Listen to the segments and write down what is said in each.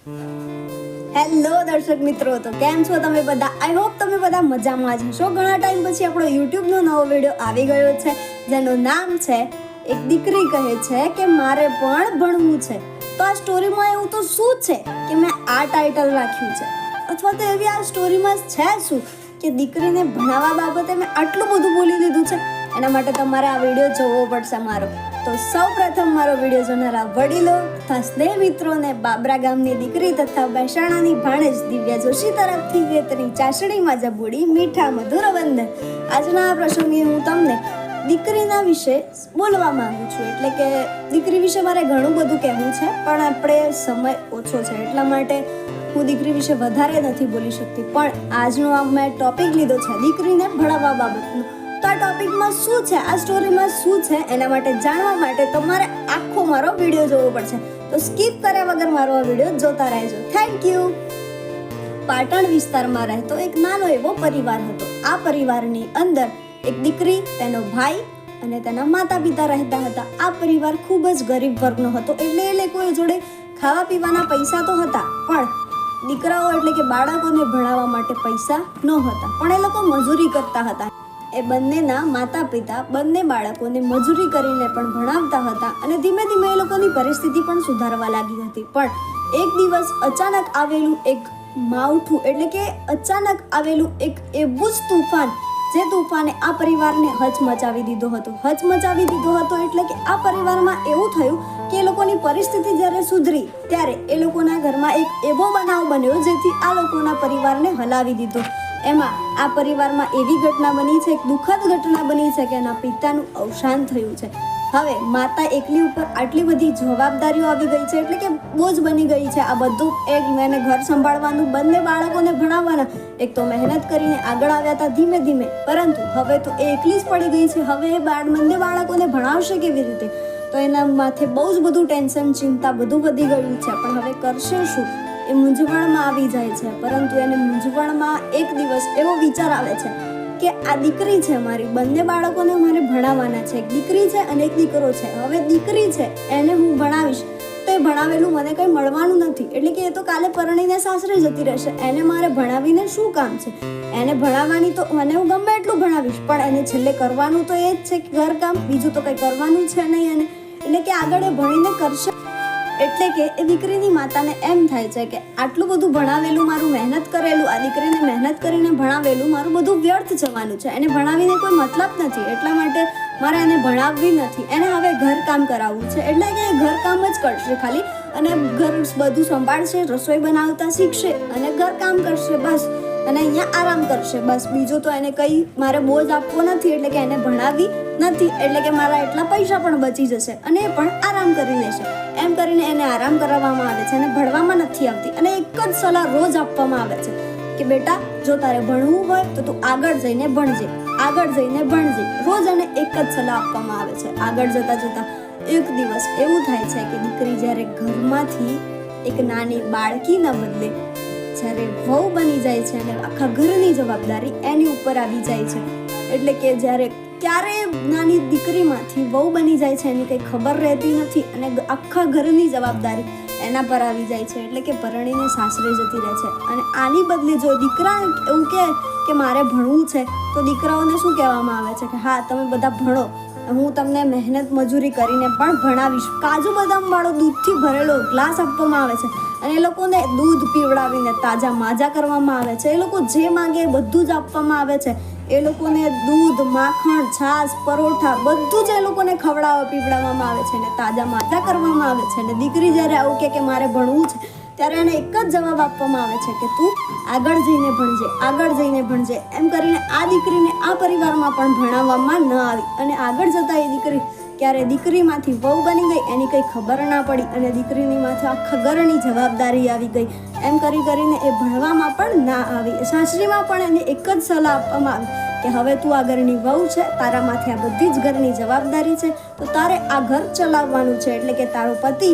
Hello દર્શક મિત્રો, તો કેમ છો તમે બધા? આઈ હોપ તમે બધા મજામાં જ હશો. ઘણા ટાઈમ પછી આપણો યુટ્યુબનો નવો વિડીયો આવી ગયો છે, જેનું નામ છે એક દીકરી કહે છે કે મારે પણ ભણવું છે. તો આ સ્ટોરીમાં એવું તો શું છે કે મેં આ ટાઇટલ રાખ્યું છે, અથવા તો એવી આ સ્ટોરીમાં છે શું કે દીકરીને ભણાવવા બાબતે મેં આટલું બધું બોલી દીધું છે? એના માટે તમારે આ વિડીયો જોવો પડશે મારો. તો સૌ પ્રથમ મારો વિડીયો જોનારા વડીલો તથા સ્નેહ મિત્રોને બાબરા ગામની દીકરી તથા મહેસાણાની ભાણેજ દિવ્યા જોશી તરફથી વેતની ચાસણીમાં જબુડી મીઠા મધુર વંદન. આજના આ પ્રસંગે હું તમને દીકરીના વિશે બોલવા માંગુ છું. એટલે કે દીકરી વિશે મારે ઘણું બધું કહેવું છે, પણ આપણે સમય ઓછો છે એટલા માટે હું દીકરી વિશે વધારે નથી બોલી શકતી. પણ આજનો આ મેં ટોપિક લીધો છે દીકરીને ભણાવવા બાબતનો. તો આ ટોપિકમાં શું છે, આ સ્ટોરીમાં શું છે, એના માટે જાણવા માટે તમારે આખો મારો વિડીયો જોવો પડશે. તો સ્કીપ કર્યા વગર મારો આ વિડીયો જોતા રહેજો. Thank you. પાટણ વિસ્તારમાં રહેતો એક નાનો એવો પરિવાર હતો. આ પરિવારની અંદર એક દીકરી, તેનો ભાઈ અને તેના માતા પિતા રહેતા હતા. આ પરિવાર ખૂબ જ ગરીબ વર્ગનો હતો, એટલે એ લોકોએ જોડે ખાવા પીવાના પૈસા તો હતા, પણ દીકરાઓ એટલે કે બાળકોને ભણાવવા માટે પૈસા ન હતા. પણ એ લોકો મજૂરી કરતા હતા. એ બંનેના માતા પિતા બંને બાળકોને મજૂરી કરીને પણ ભણાવતા હતા અને ધીમે ધીમે એ લોકોની પરિસ્થિતિ પણ સુધારવા લાગી હતી. પણ એક દિવસ અચાનક આવેલું એક માવઠું, એટલે કે અચાનક આવેલું એક એવું જ તૂફાન, જે તૂફાને આ પરિવારને હચમચાવી દીધો હતો. હચમચાવી દીધો હતો એટલે કે આ પરિવારમાં એવું થયું કે એ લોકોની પરિસ્થિતિ જ્યારે સુધરી ત્યારે એ લોકોના ઘરમાં એક એવો બનાવ બન્યો જેથી આ લોકોના પરિવારને હલાવી દીધો. એમાં આ પરિવારમાં એવી ઘટના બની છે, એક દુઃખદ ઘટના બની છે કે એના પિતાનું અવસાન થયું છે. હવે માતા એકલી ઉપર આટલી બધી જવાબદારીઓ આવી ગઈ છે, એટલે કે બોજ બની ગઈ છે. આ બધું એક એને ઘર સંભાળવાનું, બંને બાળકોને ભણાવવાના. એક તો મહેનત કરીને આગળ આવ્યા હતા ધીમે ધીમે, પરંતુ હવે તો એ એકલી જ પડી ગઈ છે. હવે એ બંને બાળકોને ભણાવશે કેવી રીતે? તો એના માથે બહુ જ બધું ટેન્શન, ચિંતા બધું વધી ગયું છે. પણ હવે કરશે શું? એ મૂંઝવણમાં આવી જાય છે. પરંતુ એને મૂંઝવણમાં એક દિવસ એવો વિચાર આવે છે કે આ દીકરી છે મારી, બંને બાળકોને મારે ભણાવવાના છે. એક દીકરી છે અને એક દીકરો છે. હવે દીકરી છે એને હું ભણાવીશ તો એ ભણાવેલું મને કંઈ મળવાનું નથી, એટલે કે એ તો કાલે પરણીને સાસરે જતી રહેશે. એને મારે ભણાવીને શું કામ છે? એને ભણાવવાની તો મને હું ગમે એટલું ભણાવીશ, પણ એને છેલ્લે કરવાનું તો એ જ છે કે ઘરકામ, બીજું તો કંઈ કરવાનું છે નહીં. એને એટલે કે આગળ એ ભણીને કરશે. એટલે કે એ દીકરીની માતાને એમ થાય છે કે આટલું બધું ભણાવેલું, મારું મહેનત કરેલું, આ દીકરીને મહેનત કરીને ભણાવેલું મારું બધું વ્યર્થ જવાનું છે. એને ભણાવીને કોઈ મતલબ નથી, એટલા માટે મારે એને ભણાવવી નથી. એને હવે ઘરકામ કરાવવું છે, એટલે કે એ ઘરકામ જ કરશે ખાલી, અને ઘર બધું સંભાળશે, રસોઈ બનાવતા શીખશે અને ઘરકામ કરશે બસ. અને અહીંયા આરામ કરશે બસ. બીજું તો એને કંઈ મારે બોજ આપવો નથી, એટલે કે એને ભણાવી નથી, એટલે કે મારા એટલા પૈસા પણ બચી જશે અને એ પણ આરામ કરી લેશે. એમ કરીને એને આરામ કરાવવામાં આવે છે અને ભણવામાં નથી આવતી. અને એક જ સલાહ રોજ આપવામાં આવે છે કે બેટા, જો તારે ભણવું હોય તો તું આગળ જઈને ભણજે, આગળ જઈને ભણજે. રોજ એને એક જ સલાહ આપવામાં આવે છે. આગળ જતા જતા એક દિવસ એવું થાય છે કે દીકરી જ્યારે ઘરમાંથી એક નાની બાળકીના બદલે જ્યારે વહુ બની જાય છે અને આખા ઘરની જવાબદારી એની ઉપર આવી જાય છે. એટલે કે જ્યારે ક્યારે નાની દીકરીમાંથી વહુ બની જાય છે એની કંઈ ખબર રહેતી નથી અને આખા ઘરની જવાબદારી એના પર આવી જાય છે. એટલે કે પરણીને સાસરે જતી રહે છે. અને આની બદલે જો દીકરા એવું કહે કે મારે ભણવું છે, તો દીકરાઓને શું કહેવામાં આવે છે કે હા, તમે બધા ભણો, હું તમને મહેનત મજૂરી કરીને પણ ભણાવીશ. કાજુ બદામ વાળો દૂધથી ભરેલો ગ્લાસ આપવામાં આવે છે અને એ લોકોને દૂધ પીવડાવીને તાજા માજા કરવામાં આવે છે. એ લોકો જે માંગે એ બધું જ આપવામાં આવે છે. એ લોકોને દૂધ, માખણ, છાશ, પરોઠા બધું જ એ લોકોને ખવડાવવા પીવડાવવામાં આવે છે અને તાજા માજા કરવામાં આવે છે. અને દીકરી જ્યારે આવું કે મારે ભણવું છે, ત્યારે એને એક જ જવાબ આપવામાં આવે છે કે તું આગળ જઈને ભણજે, આગળ જઈને ભણજે. એમ કરીને આ દીકરીને આ પરિવારમાં પણ ભણાવવામાં ન આવી અને આગળ જતાં એ દીકરી ક્યારે દીકરીમાંથી વહુ બની ગઈ એની કંઈ ખબર ના પડી અને દીકરીની માથે આખા ઘરની જવાબદારી આવી ગઈ. એમ કરીને એ ભણવામાં પણ ના આવી. સાસરીમાં પણ એને એક જ સલાહ આપવામાં આવી કે હવે તું આ ઘરની વહુ છે, તારા માથે આ બધી જ ઘરની જવાબદારી છે, તો તારે આ ઘર ચલાવવાનું છે. એટલે કે તારો પતિ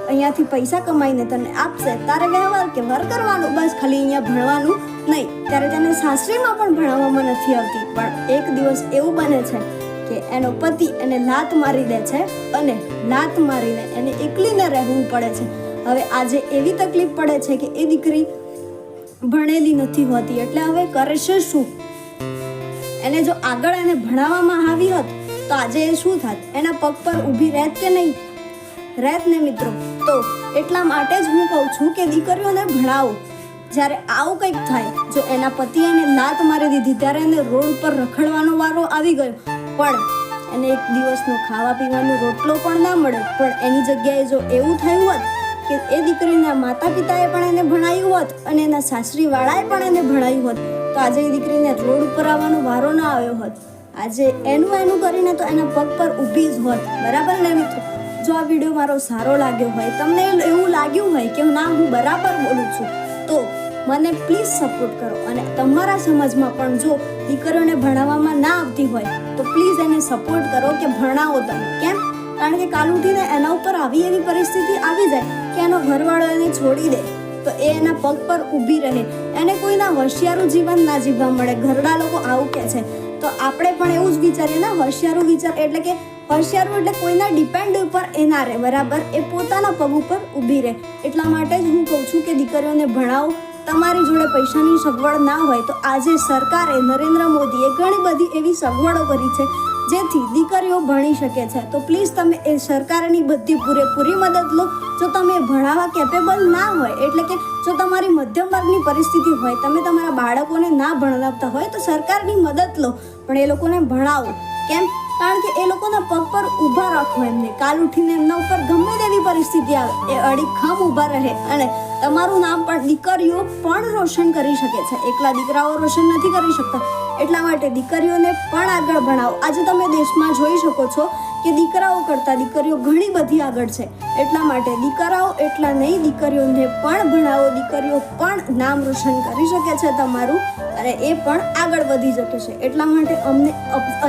અહીંયાથી પૈસા કમાઈને તને આપશે, તારે વ્યવહાર કે વર કરવાનું, બસ ખાલી અહીંયા ભણવાનું નહીં. ત્યારે તેને સાસરીમાં પણ ભણાવવામાં નથી આવતી. પણ એક દિવસ એવું બને છે કે એનો પતિ એને લાત મારી દે છે અને લાત મારીને એને એકલીને રહેવું પડે છે. હવે આજે એવી તકલીફ પડે છે કે એ દીકરી ભણેલી નથી હોતી, એટલે હવે કરે છે શું? એને જો આગળ એને ભણાવવામાં આવી હોત તો આજે એ શું થાત? એના પગ પર ઊભી રહેત કે નહીં રહેત ને મિત્રો? તો એટલા માટે જ હું કહું છું કે દીકરીઓને ભણાવો. જ્યારે આવું કંઈક થાય, જો એના પતિએ એને લાત મારી દીધી ત્યારે એને રોડ ઉપર રખડવાનો વારો આવી ગયો, પણ એને એક દિવસનો ખાવા પીવાનો રોટલો પણ ના મળે, પણ એની જગ્યાએ જો એવું થયું હોત કે એ દીકરીના માતા પિતાએ પણ એને ભણાવ્યું હોત અને એના સાસરીવાળાએ પણ એને ભણાવ્યું હોત, તો આજે એ દીકરીને રોડ ઉપર આવવાનો વારો ના આવ્યો હોત. આજે એનું કરીને તો એના પગ પર ઊભી જ હોત. બરાબર ને મિત્રો? જો આ વિડીયો મારો સારો લાગ્યો હોય, તમને એવું લાગ્યું હોય કે ના હું બરાબર બોલું છું, તો મને પ્લીઝ સપોર્ટ કરો. અને તમારા સમાજમાં પણ જો દીકરીઓને ભણાવવામાં ના આવતી હોય તો પ્લીઝ એને સપોર્ટ કરો કે ભણાવો તમે. કેમ? કારણ કે કાલ ઉઠીને એના ઉપર આવી એવી પરિસ્થિતિ આવી જાય કે એનો ઘરવાળો એને છોડી દે તો એ એના પગ પર ઊભી રહે, એને કોઈના હોશિયારું જીવન ના જીવવા મળે. ઘરડા લોકો આવું કહે છે, તો આપણે પણ એવું જ વિચારીએ ને. હોશિયારું વિચાર એટલે કે હોશિયારું એટલે કોઈના ડિપેન્ડ ઉપર એ ના રહે. બરાબર? એ પોતાના પગ ઉપર ઊભી રહે. એટલા માટે જ હું કહું છું કે દીકરીઓને ભણાવો. તમારી જોડે પૈસાની સગવડ ના હોય તો આજે સરકારે, નરેન્દ્ર મોદીએ ઘણી બધી એવી સગવડો કરી છે જેથી દીકરીઓ ભણી શકે છે. તો પ્લીઝ તમે એ સરકારની બધી પૂરેપૂરી મદદ લો. જો તમે ભણાવવા કેપેબલ ના હોય, એટલે કે જો તમારી મધ્યમ વર્ગની પરિસ્થિતિ હોય, તમે તમારા બાળકોને ના ભણાવતા હોય તો સરકારની મદદ લો, પણ એ લોકોને ભણાવો. કેમ? કારણ કે એ લોકોના પગ પર ઊભા રાખો એમને. કાલ ઉઠીને એમના ઉપર ગમે તેવી પરિસ્થિતિ આવે, એ અડીખમ ઊભા રહે અને તમારું નામ પણ દીકરીઓ પણ રોશન કરી શકે છે. એકલા દીકરાઓ રોશન નથી કરી શકતા. એટલા માટે દીકરીઓને પણ આગળ ભણાવો. આજે તમે દેશમાં જોઈ શકો છો કે દીકરાઓ કરતાં દીકરીઓ ઘણી બધી આગળ છે. એટલા માટે દીકરાઓ એટલા નહીં, દીકરીઓને પણ ભણાવો. દીકરીઓ પણ નામ રોશન કરી શકે છે તમારું, અને એ પણ આગળ વધી શકે છે. એટલા માટે અમને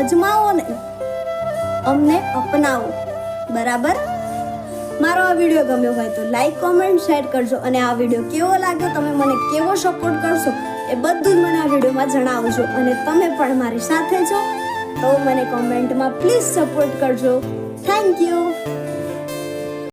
અજમાવો ને અમને અપનાવો. બરાબર? મારો આ વિડીયો ગમ્યો હોય તો લાઈક, કોમેન્ટ, શેર કરજો. અને આ વિડીયો કેવો લાગ્યો, તમે મને કેવો સપોર્ટ કરશો, એ બધું જ મને આ વિડીયોમાં જણાવજો. અને તમે પણ મારી સાથે છો તો મને કોમેન્ટમાં પ્લીઝ સપોર્ટ કરજો. Thank you.